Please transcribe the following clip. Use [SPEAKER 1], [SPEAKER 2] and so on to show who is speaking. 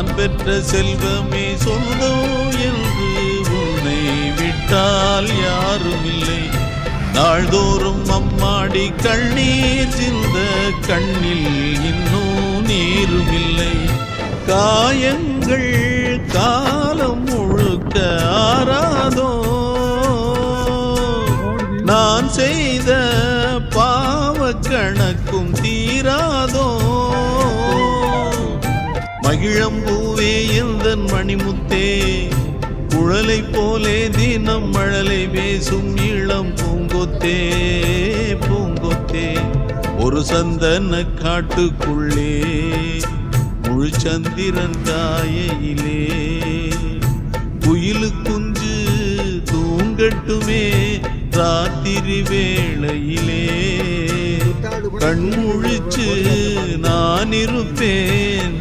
[SPEAKER 1] நான் பெற்ற செல்வமே சொந்தம் என்று உன்னை விட்டால் யாரும் இல்லை. நாள்தோறும் அம்மாடி கண்ணீர் சிந்த கண்ணில் இன்னும் நீரும் இல்லை. காயங்கள் காலம் முழுக்க ஆறாதோ, நான் செய்த பாவ கணக்கும் தீராதோ. மகிழம்பூவே எந்தன் மணிமுத்தே, குழலை போலே தினம் மழலை பேசும் இளம் பூங்கொத்தே பூங்கொத்தே. ஒரு சந்தன காட்டுக்குள்ளே முழு சந்திரன் காயிலே, குயிலு குஞ்சு தூங்கட்டுமே ராத்திரி வேளையிலே. கண்முழிச்சு நான் இருப்பேன்.